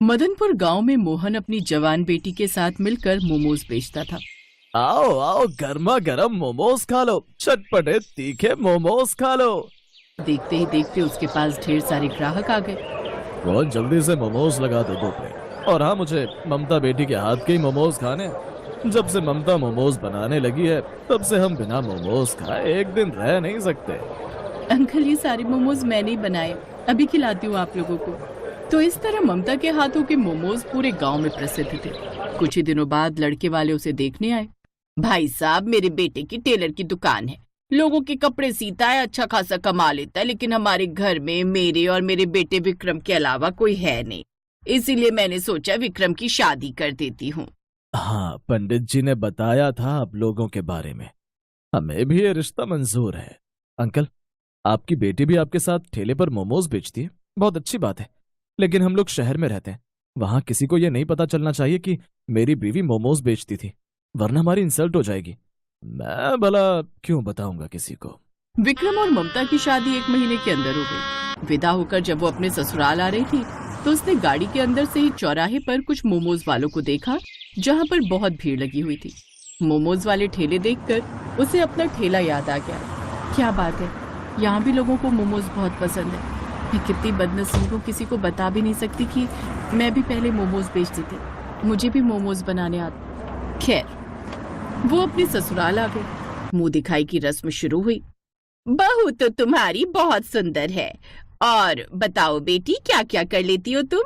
मदनपुर गांव में मोहन अपनी जवान बेटी के साथ मिलकर मोमोज बेचता था। आओ आओ, गर्मा गर्म मोमोज खा लो, चटपटे तीखे मोमोज खा लो। देखते ही देखते उसके पास ढेर सारे ग्राहक आ गए। बहुत जल्दी से मोमोज लगा दो दो प्लेट। और हाँ, मुझे ममता बेटी के हाथ के ही मोमोज खाने। जब से ममता मोमोज बनाने लगी है तब से हम बिना मोमोज खाए एक दिन रह नहीं सकते। अंकल, ये सारे मोमोज मैंने ही बनाए, अभी खिलाती हूँ आप लोगों को। तो इस तरह ममता के हाथों के मोमोज पूरे गांव में प्रसिद्ध थे। कुछ ही दिनों बाद लड़के वाले उसे देखने आए। भाई साहब, मेरे बेटे की टेलर की दुकान है, लोगों के कपड़े सीता है, अच्छा खासा कमा लेता है, लेकिन हमारे घर में मेरे और मेरे बेटे विक्रम के अलावा कोई है नहीं, इसीलिए मैंने सोचा विक्रम की शादी कर देती हूँ। हाँ, पंडित जी ने बताया था आप लोगों के बारे में, हमें भी ये रिश्ता मंजूर है। अंकल, आपकी बेटी भी आपके साथ ठेले पर मोमोज बेचती है, बहुत अच्छी बात है। लेकिन हम लोग शहर में रहते हैं, वहां किसी को ये नहीं पता चलना चाहिए कि मेरी बीवी मोमोज बेचती थी, वरना हमारी इंसल्ट हो जाएगी। मैं भला क्यों बताऊंगा किसी को। विक्रम और ममता की शादी 1 महीने के अंदर हो गई। विदा होकर जब वो अपने ससुराल आ रही थी तो उसने गाड़ी के अंदर से ही चौराहे पर कुछ मोमोज वालों को देखा, जहाँ पर बहुत भीड़ लगी हुई थी। मोमोज वाले ठेले देखकर उसे अपना ठेला याद आ गया। क्या बात है, यहाँ भी लोगों को मोमोज बहुत पसंद है। मैं कितनी बदनसीब हूँ, किसी को बता भी नहीं सकती कि मैं भी पहले मोमोज बेचती थी, मुझे भी मोमोज बनाने आते। खैर, वो अपने ससुराल आ गई। मुंह दिखाई की रस्म शुरू हुई। बहू तो तुम्हारी बहुत सुंदर है, और बताओ बेटी, क्या क्या कर लेती हो तुम?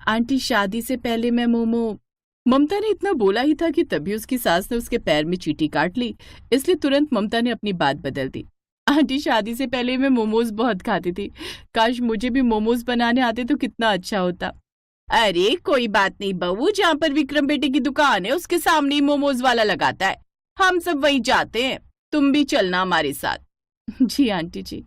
आंटी, शादी से पहले मैं ममता ने इतना बोला ही था कि तभी उसकी सास ने उसके पैर में चींटी काट ली, इसलिए तुरंत ममता ने अपनी बात बदल दी। आंटी, शादी से पहले मैं मोमोज बहुत खाती थी, काश मुझे भी मोमोज बनाने आते तो कितना अच्छा होता। अरे कोई बात नहीं बहू, जहाँ पर विक्रम बेटे की दुकान है उसके सामने ही मोमोज वाला लगाता है, हम सब वहीं जाते हैं, तुम भी चलना हमारे साथ। जी आंटी जी।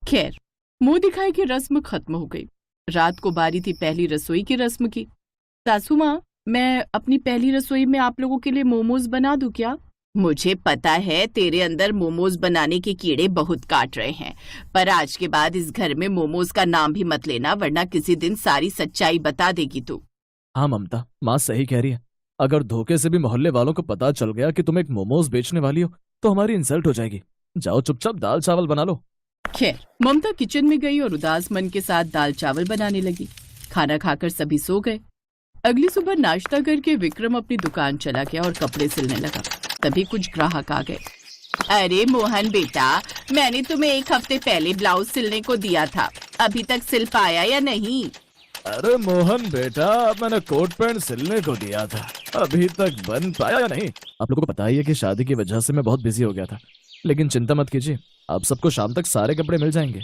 खैर, मुंह दिखाई की रस्म खत्म हो गई। रात को बारी थी पहली रसोई की रस्म की। सासू माँ, मैं अपनी पहली रसोई में आप लोगों के लिए मोमोज बना दूं क्या? मुझे पता है तेरे अंदर मोमोज बनाने के कीड़े बहुत काट रहे हैं, पर आज के बाद इस घर में मोमोज का नाम भी मत लेना, वरना किसी दिन सारी सच्चाई बता देगी तू। हाँ ममता, माँ सही कह रही है। अगर धोखे से भी मोहल्ले वालों को पता चल गया कि तुम एक मोमोज बेचने वाली हो तो हमारी इंसल्ट हो जाएगी। जाओ चुपचाप दाल चावल बना लो। खैर, ममता किचन में गई और उदास मन के साथ दाल चावल बनाने लगी। खाना खाकर सभी सो गए। अगली सुबह नाश्ता करके विक्रम अपनी दुकान चला गया और कपड़े सिलने लगा। तभी कुछ ग्राहक आ गए। अरे मोहन बेटा, मैंने तुम्हें 1 हफ्ते पहले ब्लाउज सिलने को दिया था, अभी तक सिल पाया या नहीं? अरे मोहन बेटा, मैंने कोट पैंट सिलने को दिया था, अभी तक बन पाया या नहीं? आप लोगों को पता ही है कि शादी की वजह से मैं बहुत बिजी हो गया था, लेकिन चिंता मत कीजिए, आप सबको शाम तक सारे कपड़े मिल जाएंगे।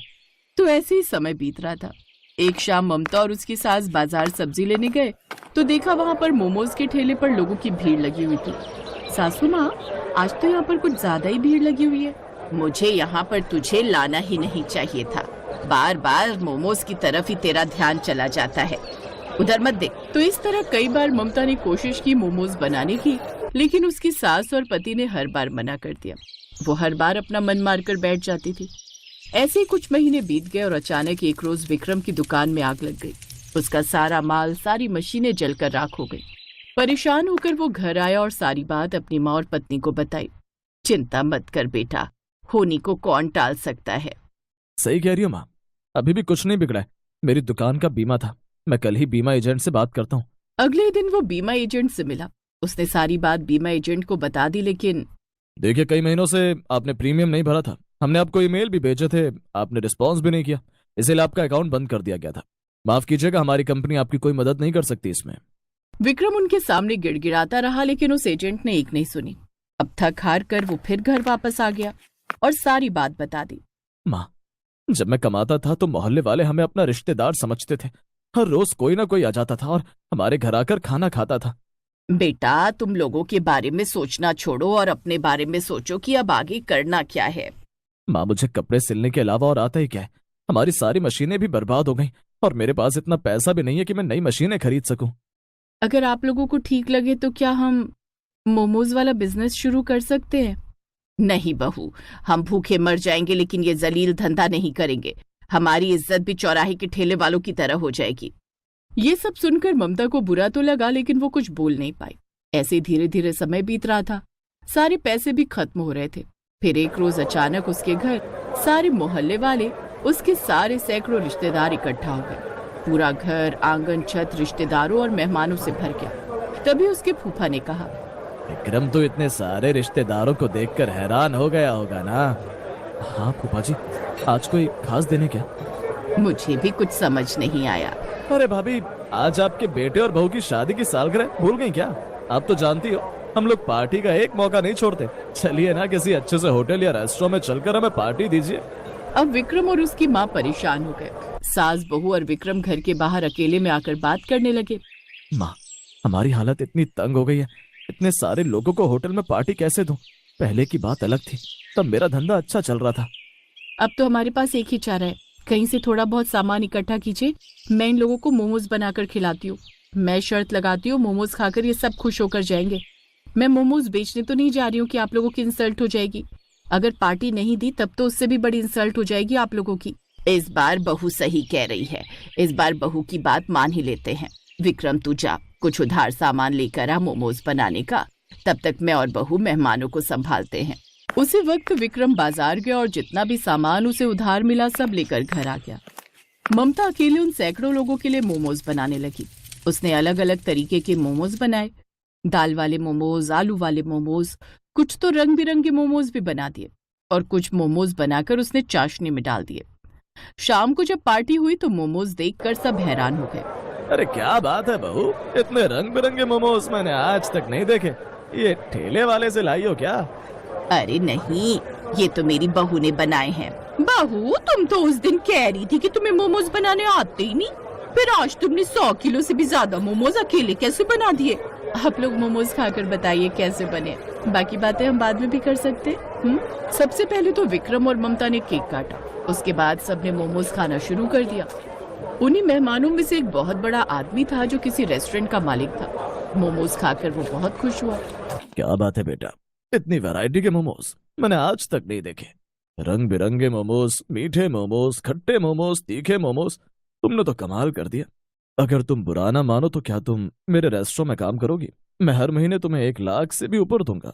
तो ऐसे ही समय बीत रहा था। एक शाम ममता और उसकी सास बाजार सब्जी लेने गए तो देखा वहाँ पर मोमोज के ठेले पर लोगों की भीड़ लगी हुई थी। सासू माँ, आज तो यहाँ पर कुछ ज्यादा ही भीड़ लगी हुई है। मुझे यहाँ पर तुझे लाना ही नहीं चाहिए था, बार बार मोमोज की तरफ ही तेरा ध्यान चला जाता है, उधर मत देख। तो इस तरह कई बार ममता ने कोशिश की मोमोज बनाने की, लेकिन उसकी सास और पति ने हर बार मना कर दिया। वो हर बार अपना मन मारकर बैठ जाती थी। ऐसे ही कुछ महीने बीत गए और अचानक एक रोज विक्रम की दुकान में आग लग गई। उसका सारा माल, सारी मशीनें जलकर राख हो गई। परेशान होकर वो घर आया और सारी बात अपनी माँ और पत्नी को बताई। चिंता मत कर बेटा, होनी को कौन टाल सकता है। सही कह रही हो माँ, अभी भी कुछ नहीं बिगड़ा है। मेरी दुकान का बीमा था, मैं कल ही बीमा एजेंट से बात करता हूँ। अगले दिन वो बीमा एजेंट से मिला। उसने सारी बात बीमा एजेंट को बता दी, लेकिन देखिए, कई महीनों से आपने प्रीमियम नहीं भरा था, हमने आपको ईमेल भी भेजे थे, आपने रिस्पॉन्स भी नहीं किया, इसीलिए आपका अकाउंट बंद कर दिया गया था। माफ कीजिएगा, हमारी कंपनी आपकी कोई मदद नहीं कर सकती इसमें। विक्रम उनके सामने गिड़गिड़ाता रहा, लेकिन उस एजेंट ने एक नहीं सुनी। अब थक हार कर वो फिर घर वापस आ गया और सारी बात बता दी। माँ, जब मैं कमाता था तो मोहल्ले वाले हमें अपना रिश्तेदार समझते थे। हर रोज कोई ना कोई आ जाता था और हमारे घर आकर खाना खाता था। बेटा, तुम लोगों के बारे में सोचना छोड़ो और अपने बारे में सोचो कि अब आगे करना क्या है। माँ, मुझे कपड़े सिलने के अलावा और आता ही क्या है? हमारी सारी मशीनें भी बर्बाद हो गई और मेरे पास इतना पैसा भी नहीं है कि मैं नई मशीनें खरीद सकूं। अगर आप लोगों को ठीक लगे तो क्या हम मोमोज वाला बिजनेस शुरू कर सकते हैं? नहीं बहू, हम भूखे मर जाएंगे लेकिन ये जलील धंधा नहीं करेंगे। हमारी इज्जत भी चौराहे के ठेले वालों की तरह हो जाएगी। ये सब सुनकर ममता को बुरा तो लगा, लेकिन वो कुछ बोल नहीं पाई। ऐसे धीरे धीरे समय बीत रहा था। सारे पैसे भी खत्म हो रहे थे। फिर एक रोज अचानक उसके घर सारे मोहल्ले वाले, उसके सारे सैकड़ों रिश्तेदार इकट्ठा हो गए। पूरा घर, आंगन, छत रिश्तेदारों और मेहमानों से भर गया। तभी उसके फूफा ने कहा, विक्रम तो इतने सारे रिश्तेदारों को देखकर हैरान हो गया होगा ना। हाँ फूफा जी, आज कोई खास दिन है क्या? मुझे भी कुछ समझ नहीं आया। अरे भाभी, आज आपके बेटे और बहू की शादी की सालगिरह भूल गई क्या? आप तो जानती हो हम लोग पार्टी का एक मौका नहीं छोड़ते। चलिए ना, किसी अच्छे से होटल या रेस्टोरेंट में चलकर हमें पार्टी दीजिए। अब विक्रम और उसकी माँ परेशान हो गए। सास, बहू और विक्रम घर के बाहर अकेले में आकर बात करने लगे। माँ, हमारी हालत इतनी तंग हो गई है, इतने सारे लोगों को होटल में पार्टी कैसे दूं? पहले की बात अलग थी, तब मेरा धंधा अच्छा चल रहा था। अब तो हमारे पास एक ही चारा है, कहीं से थोड़ा बहुत सामान इकट्ठा कीजिए। मैं इन लोगों को मोमोज बनाकर खिलाती हूँ। मैं शर्त लगाती हूँ, मोमोज खाकर ये सब खुश होकर जाएंगे। मैं मोमोज बेचने तो नहीं जा रही हूँ कि आप लोगों की इंसल्ट हो जाएगी। अगर पार्टी नहीं दी तब तो उससे भी बड़ी इंसल्ट हो जाएगी आप लोगों की। इस बार बहू सही कह रही है, इस बार बहू की बात मान ही लेते हैं। विक्रम, तू जा, कुछ उधार सामान लेकर आ मोमोज बनाने का। तब तक मैं और बहू मेहमानों को संभालते हैं। उसी वक्त विक्रम बाजार गया और जितना भी सामान उसे उधार मिला सब लेकर घर आ गया। ममता अकेले उन सैकड़ों लोगों के लिए मोमोज बनाने लगी। उसने अलग अलग तरीके के मोमोज बनाए, दाल वाले मोमोज, आलू वाले मोमोज, कुछ तो रंग बिरंगे मोमोज भी बना दिए और कुछ मोमोज बनाकर उसने चाशनी में डाल दिए। शाम को जब पार्टी हुई तो मोमोज देखकर सब हैरान हो गए। अरे क्या बात है बहू, इतने रंग बिरंगे मोमोज मैंने आज तक नहीं देखे। ये ठेले वाले से लाई हो क्या? अरे नहीं, ये तो मेरी बहू ने बनाए हैं। बहू, तुम तो उस दिन कह रही थी कि तुम्हें मोमोज बनाने आते ही नहीं, फिर आज तुमने 100 किलो से भी ज्यादा मोमोज अकेले कैसे बना दिए? आप लोग मोमोज खाकर बताइए कैसे बने, बाकी बातें हम बाद में भी कर सकते। सबसे पहले तो विक्रम और ममता ने केक काटा, उसके बाद सबने मोमोज खाना शुरू कर दिया। उन्हीं मेहमानों में से एक बहुत बड़ा आदमी था जो किसी रेस्टोरेंट का मालिक था। मोमोज खाकर वो बहुत खुश हुआ। क्या बात है बेटा, इतनी वैरायटी के मोमोज मैंने आज तक नहीं देखे। रंग बिरंगे मोमोज, मीठे मोमोज, खट्टे मोमोज, तीखे मोमोज, तुमने तो कमाल कर दिया। अगर तुम बुरा ना मानो तो क्या तुम मेरे रेस्टोरेंट में काम करोगी? मैं हर महीने तुम्हें 1 लाख से भी ऊपर दूंगा।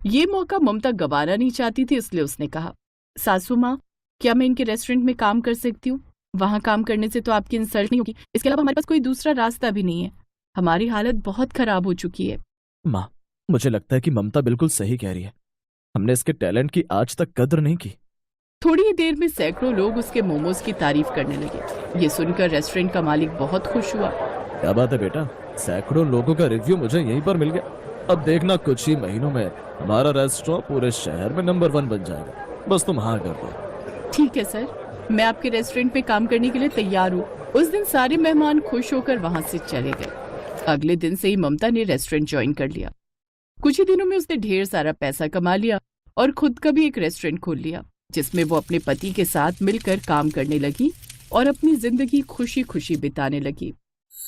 ये मौका ममता गंवाना नहीं चाहती थी, इसलिए उसने कहा, सासू माँ, क्या मैं इनके रेस्टोरेंट में काम कर सकती हूँ? वहाँ काम करने से तो आपकी इंसल्ट नहीं होगी। इसके अलावा हमारे पास कोई दूसरा रास्ता भी नहीं है। हमारी हालत बहुत खराब हो चुकी है। माँ, मुझे लगता है कि ममता बिल्कुल सही कह रही है। हमने इसके टैलेंट की आज तक कद्र नहीं की। थोड़ी ही देर में सैकड़ों लोग उसके मोमोज की तारीफ करने लगे। ये सुनकर रेस्टोरेंट का मालिक बहुत खुश हुआ। क्या बात है बेटा, सैकड़ों लोगों का रिव्यू मुझे यहीं पर मिल गया। अब देखना, कुछ ही महीनों में हमारा रेस्टोरेंट पूरे शहर में नंबर 1 बन जाएगा। बस तुम हाँ कर दो। ठीक है सर, मैं आपके रेस्टोरेंट पे काम करने के लिए तैयार हूँ। उस दिन सारे मेहमान खुश होकर वहाँ से चले गए। अगले दिन से ही ममता ने रेस्टोरेंट ज्वाइन कर लिया। कुछ ही दिनों में उसने ढेर सारा पैसा कमा लिया और खुद का भी एक रेस्टोरेंट खोल लिया, जिसमें वो अपने पति के साथ मिलकर काम करने लगी और अपनी जिंदगी खुशी खुशी बिताने लगी।